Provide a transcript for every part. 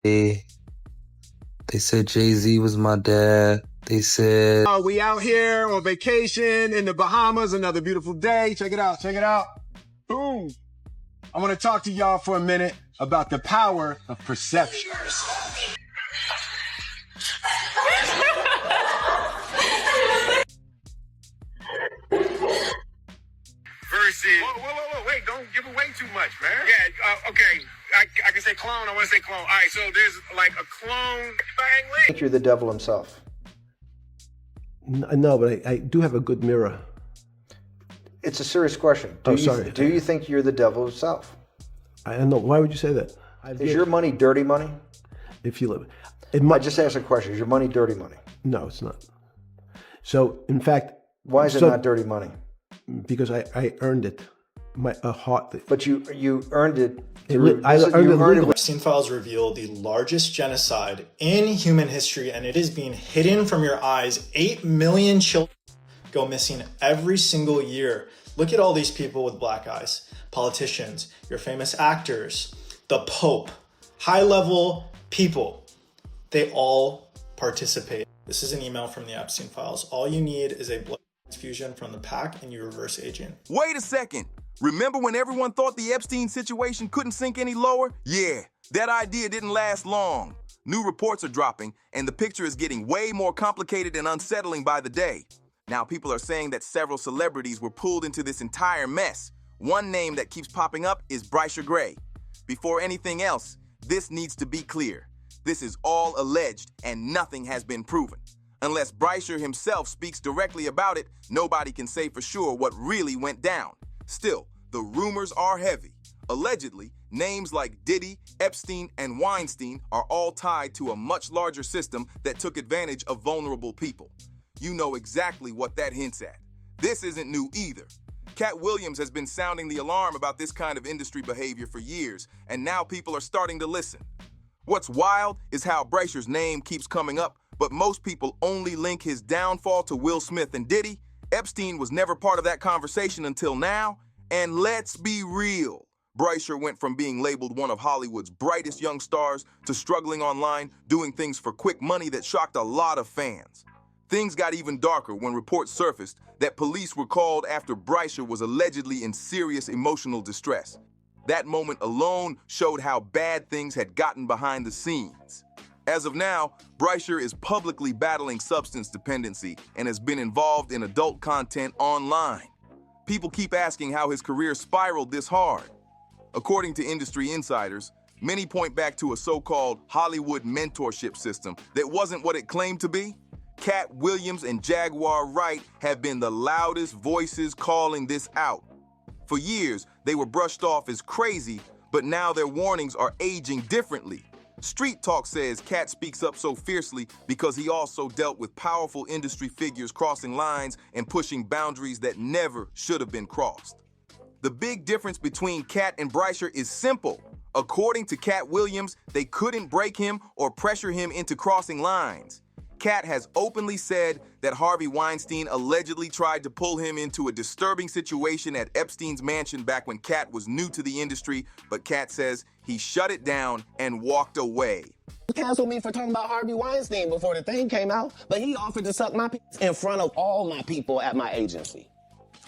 They said Jay-Z was my dad. They said... We out here on vacation in the Bahamas, another beautiful day. Check it out, check it out. Boom. I want to talk to y'all for a minute about the power of perception. Versus... Whoa, wait, don't give away too much, man. Yeah, okay, I can say clone, I want to say clone. All right, so there's like a clone bang I think you're the devil himself. No, but I do have a good mirror. It's a serious question. Sorry. Do you think you're the devil himself? I don't know. Why would you say that? Is your money dirty money? If you live... I just asked a question. Is your money dirty money? No, it's not. So, in fact... Why is it not dirty money? Because I earned it. A heart... But you earned it... Epstein files reveal the largest genocide in human history, and it is being hidden from your eyes. 8 million children go missing every single year. Look at all these people with black eyes. Politicians, your famous actors, the Pope, high-level people. They all participate. This is an email from the Epstein files. All you need is a blood transfusion from the pack and you reverse aging. Wait a second. Remember when everyone thought the Epstein situation couldn't sink any lower? Yeah, that idea didn't last long. New reports are dropping, and the picture is getting way more complicated and unsettling by the day. Now people are saying that several celebrities were pulled into this entire mess. One name that keeps popping up is Bryshere Gray. Before anything else, this needs to be clear. This is all alleged, and nothing has been proven. Unless Bryshere himself speaks directly about it, nobody can say for sure what really went down. Still, the rumors are heavy. Allegedly, names like Diddy, Epstein, and Weinstein are all tied to a much larger system that took advantage of vulnerable people. You know exactly what that hints at. This isn't new either. Katt Williams has been sounding the alarm about this kind of industry behavior for years, and now people are starting to listen. What's wild is how Bryshere's name keeps coming up, but most people only link his downfall to Will Smith and Diddy. Epstein was never part of that conversation until now, and let's be real. Bryshere went from being labeled one of Hollywood's brightest young stars to struggling online, doing things for quick money that shocked a lot of fans. Things got even darker when reports surfaced that police were called after Bryshere was allegedly in serious emotional distress. That moment alone showed how bad things had gotten behind the scenes. As of now, Bryshere is publicly battling substance dependency and has been involved in adult content online. People keep asking how his career spiraled this hard. According to industry insiders, many point back to a so-called Hollywood mentorship system that wasn't what it claimed to be. Katt Williams and Jaguar Wright have been the loudest voices calling this out. For years, they were brushed off as crazy, but now their warnings are aging differently. Street Talk says Katt speaks up so fiercely because he also dealt with powerful industry figures crossing lines and pushing boundaries that never should have been crossed. The big difference between Katt and Bryshere is simple. According to Katt Williams, they couldn't break him or pressure him into crossing lines. Katt has openly said that Harvey Weinstein allegedly tried to pull him into a disturbing situation at Epstein's mansion back when Katt was new to the industry, but Katt says he shut it down and walked away. Canceled me for talking about Harvey Weinstein before the thing came out, but he offered to suck my in front of all my people at my agency.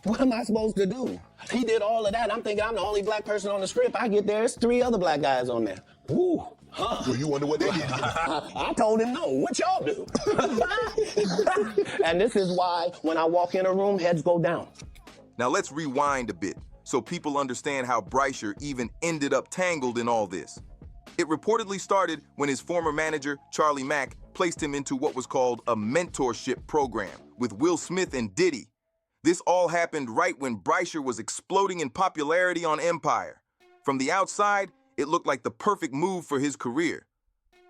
What am I supposed to do? He did all of that. I'm thinking I'm the only black person on the script. I get there, there's 3 other black guys on there. Ooh. Huh. So you wonder what they did? I told him no. What y'all do? And this is why when I walk in a room, heads go down. Now let's rewind a bit so people understand how Bryshere even ended up tangled in all this. It reportedly started when his former manager, Charlie Mack, placed him into what was called a mentorship program with Will Smith and Diddy. This all happened right when Bryshere was exploding in popularity on Empire. From the outside, it looked like the perfect move for his career.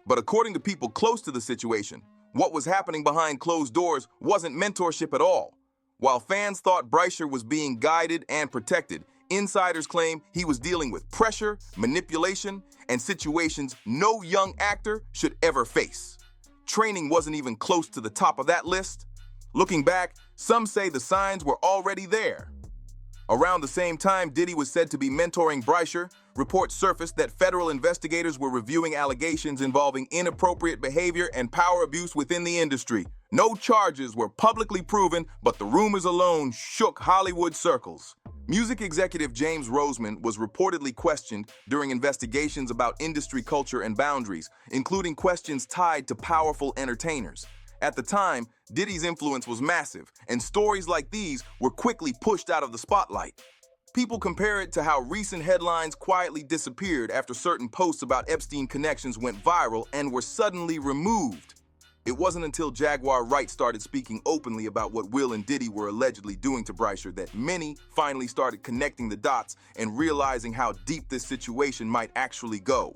But according to people close to the situation, what was happening behind closed doors wasn't mentorship at all. While fans thought Bryshere was being guided and protected, insiders claim he was dealing with pressure, manipulation, and situations no young actor should ever face. Training wasn't even close to the top of that list. Looking back, some say the signs were already there. Around the same time Diddy was said to be mentoring Bryshere, Reports surfaced that federal investigators were reviewing allegations involving inappropriate behavior and power abuse within the industry. No charges were publicly proven, but the rumors alone shook Hollywood circles. Music executive James Roseman was reportedly questioned during investigations about industry culture and boundaries, including questions tied to powerful entertainers. At the time, Diddy's influence was massive, and stories like these were quickly pushed out of the spotlight. People compare it to how recent headlines quietly disappeared after certain posts about Epstein connections went viral and were suddenly removed. It wasn't until Jaguar Wright started speaking openly about what Will and Diddy were allegedly doing to Bryshere that many finally started connecting the dots and realizing how deep this situation might actually go.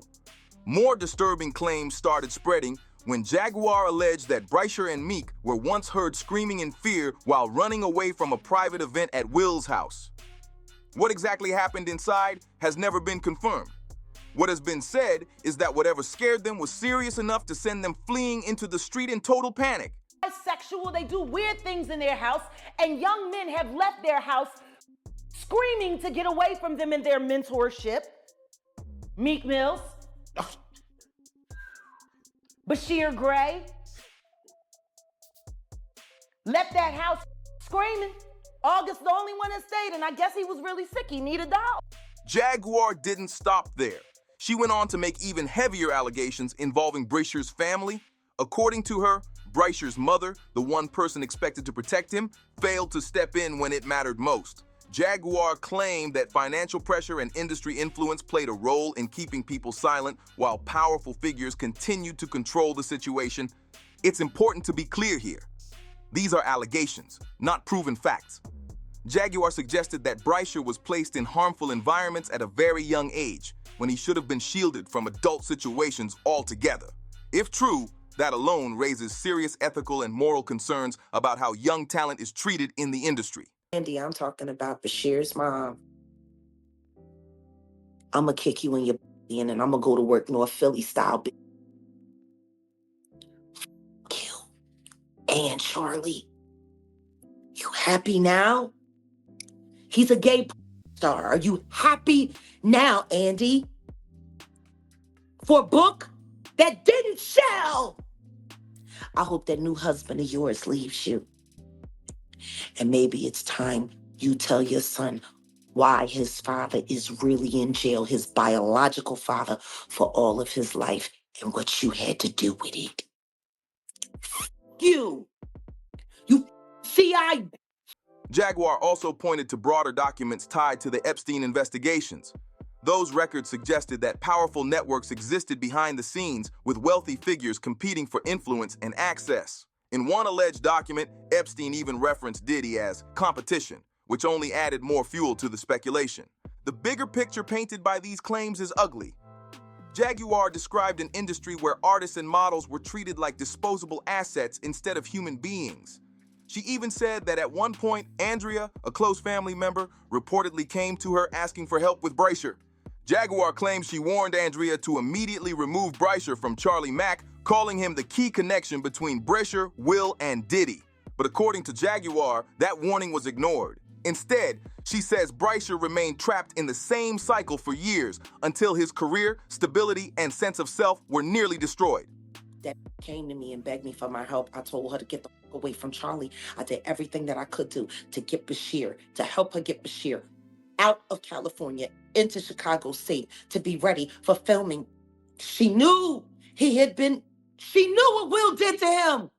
More disturbing claims started spreading when Jaguar alleged that Bryshere and Meek were once heard screaming in fear while running away from a private event at Will's house. What exactly happened inside has never been confirmed. What has been said is that whatever scared them was serious enough to send them fleeing into the street in total panic. Sexual, they do weird things in their house, and young men have left their house screaming to get away from them in their mentorship. Meek Mills, Bryshere Gray left that house screaming. August the only one that stayed, and I guess he was really sick. He needed the help. Jaguar didn't stop there. She went on to make even heavier allegations involving Bryshere's family. According to her, Bryshere's mother, the one person expected to protect him, failed to step in when it mattered most. Jaguar claimed that financial pressure and industry influence played a role in keeping people silent while powerful figures continued to control the situation. It's important to be clear here. These are allegations, not proven facts. Jaguar suggested that Bryshere was placed in harmful environments at a very young age, when he should have been shielded from adult situations altogether. If true, that alone raises serious ethical and moral concerns about how young talent is treated in the industry. Andy, I'm talking about Bryshere's mom. I'm gonna kick you in your and I'm gonna go to work North Philly style. F you and Charlie. You happy now? He's a gay star. Are you happy now, Andy? For a book that didn't sell? I hope that new husband of yours leaves you. And maybe it's time you tell your son why his father is really in jail, his biological father, for all of his life and what you had to do with it. You CI. Jaguar also pointed to broader documents tied to the Epstein investigations. Those records suggested that powerful networks existed behind the scenes, with wealthy figures competing for influence and access. In one alleged document, Epstein even referenced Diddy as competition, which only added more fuel to the speculation. The bigger picture painted by these claims is ugly. Jaguar described an industry where artists and models were treated like disposable assets instead of human beings. She even said that at one point, Andrea, a close family member, reportedly came to her asking for help with Bryshere. Jaguar claims she warned Andrea to immediately remove Bryshere from Charlie Mack, calling him the key connection between Bryshere, Will, and Diddy. But according to Jaguar, that warning was ignored. Instead, she says Bryshere remained trapped in the same cycle for years until his career, stability, and sense of self were nearly destroyed. That came to me and begged me for my help. I told her to get the fuck away from Charlie. I did everything that I could do to get Bryshere, to help her get Bryshere out of California into Chicago State to be ready for filming. She knew she knew what Will did to him.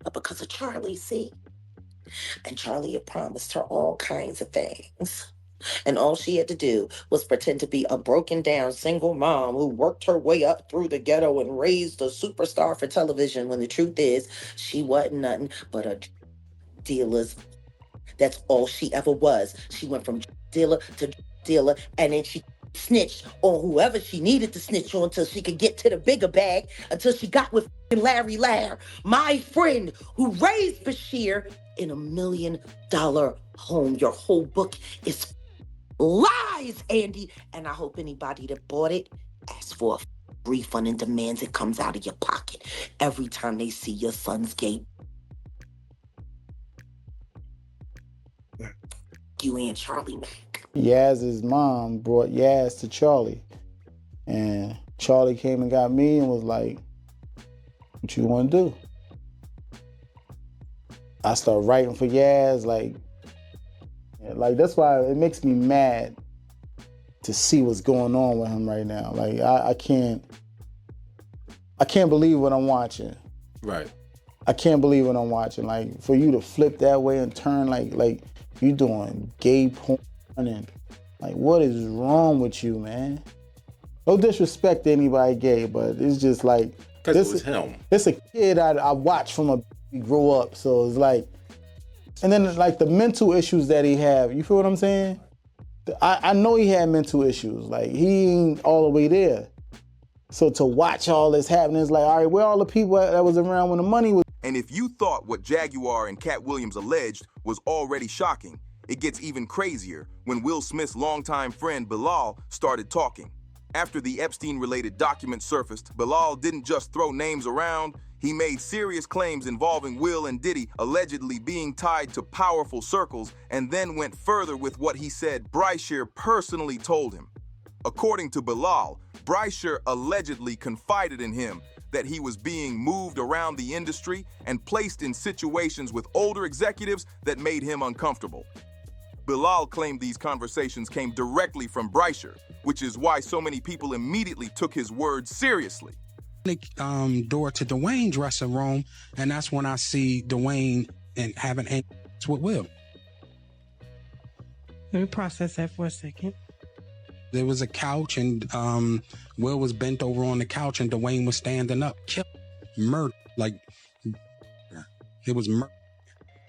But because of Charlie, see? And Charlie had promised her all kinds of things. And all she had to do was pretend to be a broken down single mom who worked her way up through the ghetto and raised a superstar for television, when the truth is she wasn't nothing but a dealer's. That's all she ever was. She went from dealer to dealer, and then she snitched on whoever she needed to snitch on until she could get to the bigger bag, until she got with Larry Lair, my friend who raised Bryshere in $1 million home. Your whole book is lies, Andy. And I hope anybody that bought it asks for a refund and demands it comes out of your pocket every time they see your son's gay. You and Charlie Mack. Yaz's mom brought Yaz to Charlie. And Charlie came and got me and was like, what you want to do? I started writing for Yaz, like that's why it makes me mad to see what's going on with him right now. Like I can't believe what I'm watching. Right. I can't believe what I'm watching. Like for you to flip that way and turn like you doing gay porn and like what is wrong with you, man? No disrespect to anybody gay, but it's just like because it was him. It's a kid I watched from a grow up, so it's like, and then like the mental issues that he have. You feel what I'm saying? I know he had mental issues. Like he ain't all the way there. So to watch all this happening, it's like, all right, where all the people that was around when the money was? And if you thought what Jaguar and Katt Williams alleged was already shocking, it gets even crazier when Will Smith's longtime friend Bilal started talking. After the Epstein-related documents surfaced, Bilal didn't just throw names around, he made serious claims involving Will and Diddy allegedly being tied to powerful circles, and then went further with what he said Bryshere personally told him. According to Bilal, Bryshere allegedly confided in him that he was being moved around the industry and placed in situations with older executives that made him uncomfortable. Bilal claimed these conversations came directly from Bryshere, which is why so many people immediately took his words seriously. Door to Dwayne's dressing room, and that's when I see Dwayne and having angst with Will. Let me process that for a second. There was a couch, and Will was bent over on the couch, and Dwayne was standing up. Murder. Like, it was murder.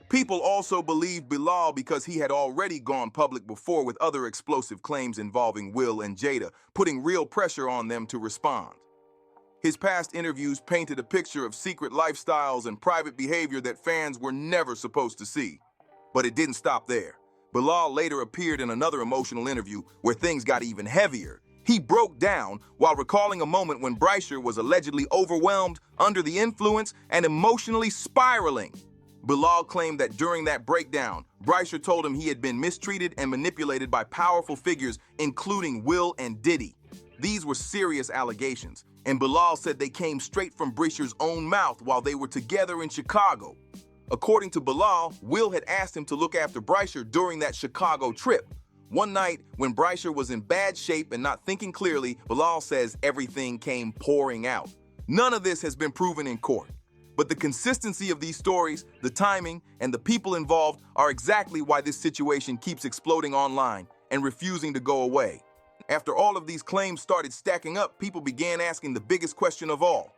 People also believed Bilal because he had already gone public before with other explosive claims involving Will and Jada, putting real pressure on them to respond. His past interviews painted a picture of secret lifestyles and private behavior that fans were never supposed to see. But it didn't stop there. Bilal later appeared in another emotional interview where things got even heavier. He broke down while recalling a moment when Bryshere was allegedly overwhelmed, under the influence, and emotionally spiraling. Bilal claimed that during that breakdown, Bryshere told him he had been mistreated and manipulated by powerful figures, including Will and Diddy. These were serious allegations, and Bilal said they came straight from Bryshere's own mouth while they were together in Chicago. According to Bilal, Will had asked him to look after Bryshere during that Chicago trip. One night, when Bryshere was in bad shape and not thinking clearly, Bilal says everything came pouring out. None of this has been proven in court. But the consistency of these stories, the timing, and the people involved are exactly why this situation keeps exploding online and refusing to go away. After all of these claims started stacking up, people began asking the biggest question of all.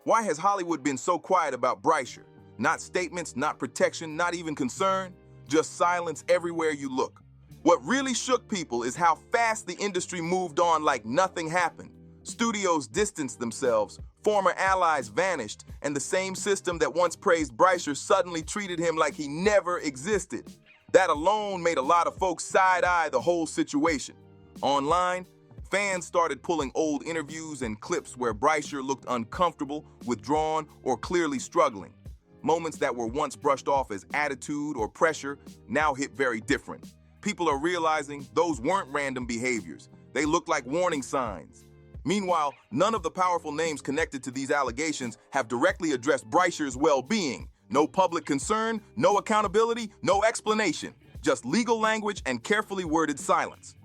Why has Hollywood been so quiet about Bryshere? Not statements, not protection, not even concern, just silence everywhere you look. What really shook people is how fast the industry moved on like nothing happened. Studios distanced themselves, former allies vanished, and the same system that once praised Bryshere suddenly treated him like he never existed. That alone made a lot of folks side-eye the whole situation. Online, fans started pulling old interviews and clips where Bryshere looked uncomfortable, withdrawn, or clearly struggling. Moments that were once brushed off as attitude or pressure now hit very different. People are realizing those weren't random behaviors. They looked like warning signs. Meanwhile, none of the powerful names connected to these allegations have directly addressed Bryshere's well-being. No public concern, no accountability, no explanation. Just legal language and carefully worded silence.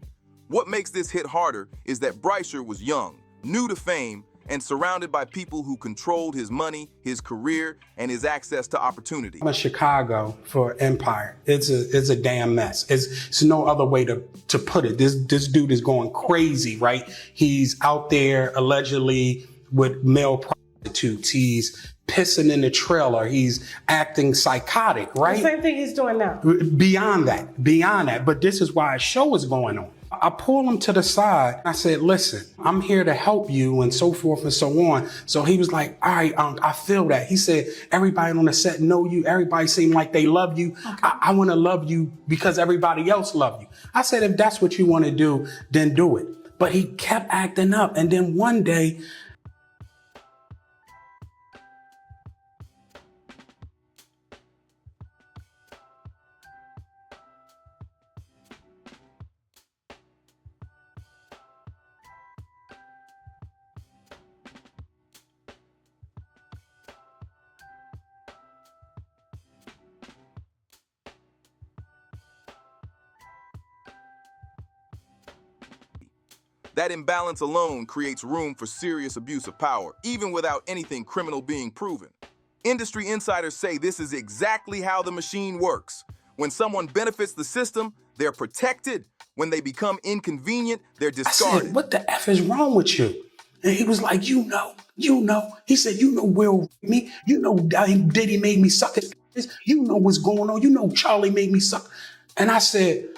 What makes this hit harder is that Bryshere was young, new to fame, and surrounded by people who controlled his money, his career, and his access to opportunity. I'm in Chicago for Empire. It's a damn mess. It's no other way to put it. This dude is going crazy, right? He's out there allegedly with male prostitutes. He's pissing in the trailer. He's acting psychotic, right? The same thing he's doing now. Beyond that. But this is why a show is going on. I pulled him to the side. I said, listen, I'm here to help you and so forth and so on. So he was like, all right, I feel that. He said, everybody on the set know you. Everybody seem like they love you. Okay. I want to love you because everybody else love you. I said, if that's what you want to do, then do it. But he kept acting up. And then one day, That imbalance alone creates room for serious abuse of power, even without anything criminal being proven. Industry insiders say this is exactly how the machine works. When someone benefits the system, they're protected. When they become inconvenient, they're discarded. I said, what the F is wrong with you? And he was like, you know. He said, you know Will me. You know Diddy made me suck his ass. You know what's going on. You know Charlie made me suck. And I said,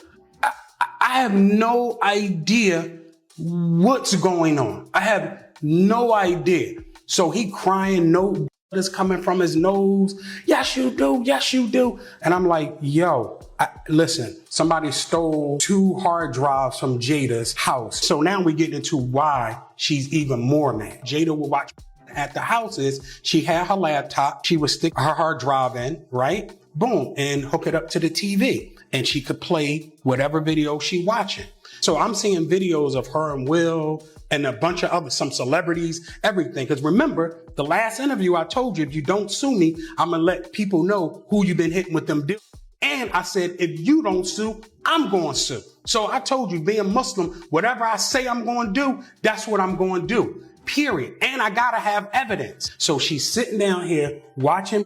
I have no idea what's going on. I have no idea. So he crying, no blood is coming from his nose. Yes, you do. Yes, you do. And I'm like, yo, listen, somebody stole 2 hard drives from Jada's house. So now we get into why she's even more mad. Jada will watch at the houses. She had her laptop. She would stick her hard drive in, right? Boom, and hook it up to the TV. And she could play whatever video she watching. So I'm seeing videos of her and Will and a bunch of some celebrities, everything. Because remember, the last interview I told you, if you don't sue me, I'm going to let people know who you've been hitting with them deals. And I said, if you don't sue, I'm going to sue. So I told you, being Muslim, whatever I say I'm going to do, that's what I'm going to do, period. And I got to have evidence. So she's sitting down here watching,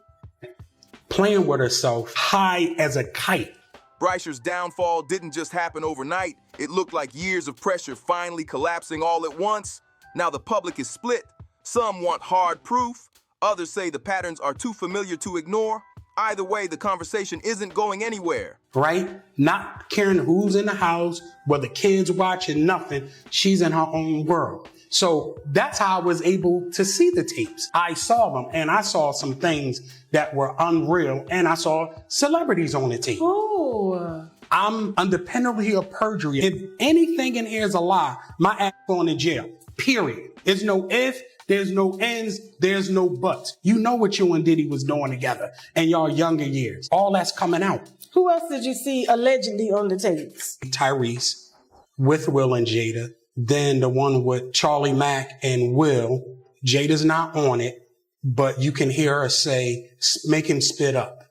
playing with herself, high as a kite. Bryshere's downfall didn't just happen overnight. It looked like years of pressure finally collapsing all at once. Now the public is split. Some want hard proof. Others say the patterns are too familiar to ignore. Either way, the conversation isn't going anywhere. Right? Not caring who's in the house, whether kids watching, nothing. She's in her own world. So that's how I was able to see the tapes. I saw them, and I saw some things that were unreal, and I saw celebrities on the tape. Ooh. I'm under penalty of perjury. If anything in here is a lie, my ass going to jail. Period. There's no if, there's no ends, there's no buts. You know what you and Diddy was doing together in your younger years. All that's coming out. Who else did you see allegedly on the tapes? Tyrese with Will and Jada. Then the one with Charlie Mack and Will. Jada's not on it, but you can hear her say, make him spit up.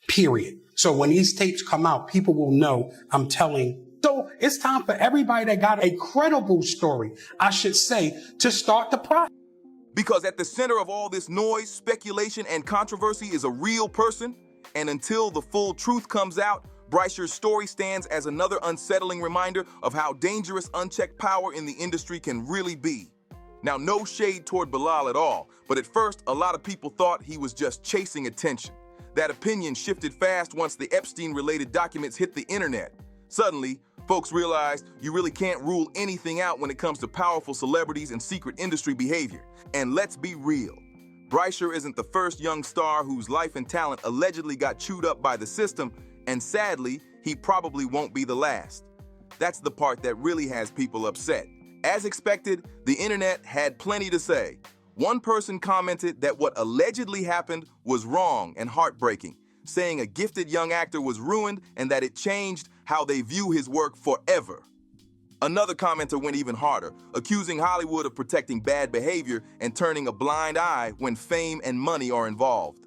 Period. So when these tapes come out, people will know I'm telling. So it's time for everybody that got a credible story, I should say, to start the process. Because at the center of all this noise, speculation, and controversy is a real person. And until the full truth comes out, Bryshere's story stands as another unsettling reminder of how dangerous unchecked power in the industry can really be. Now, no shade toward Bilal at all, but at first, a lot of people thought he was just chasing attention. That opinion shifted fast once the Epstein-related documents hit the internet. Suddenly, folks realized you really can't rule anything out when it comes to powerful celebrities and secret industry behavior. And let's be real. Bryshere isn't the first young star whose life and talent allegedly got chewed up by the system, and sadly, he probably won't be the last. That's the part that really has people upset. As expected, the internet had plenty to say. One person commented that what allegedly happened was wrong and heartbreaking, saying a gifted young actor was ruined and that it changed how they view his work forever. Another commenter went even harder, accusing Hollywood of protecting bad behavior and turning a blind eye when fame and money are involved.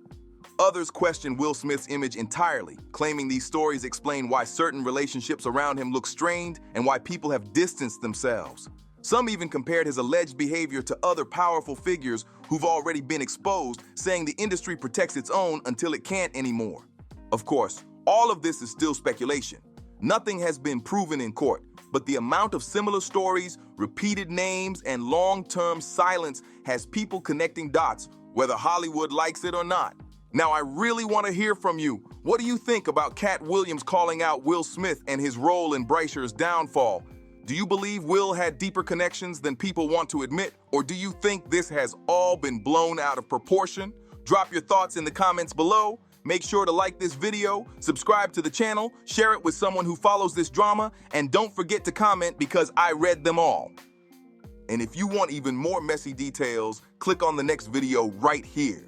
Others questioned Will Smith's image entirely, claiming these stories explain why certain relationships around him look strained and why people have distanced themselves. Some even compared his alleged behavior to other powerful figures who've already been exposed, saying the industry protects its own until it can't anymore. Of course, all of this is still speculation. Nothing has been proven in court, but the amount of similar stories, repeated names, and long-term silence has people connecting dots, whether Hollywood likes it or not. Now, I really want to hear from you. What do you think about Katt Williams calling out Will Smith and his role in Bryshere's downfall? Do you believe Will had deeper connections than people want to admit, or do you think this has all been blown out of proportion? Drop your thoughts in the comments below. Make sure to like this video, subscribe to the channel, share it with someone who follows this drama, and don't forget to comment because I read them all. And if you want even more messy details, click on the next video right here.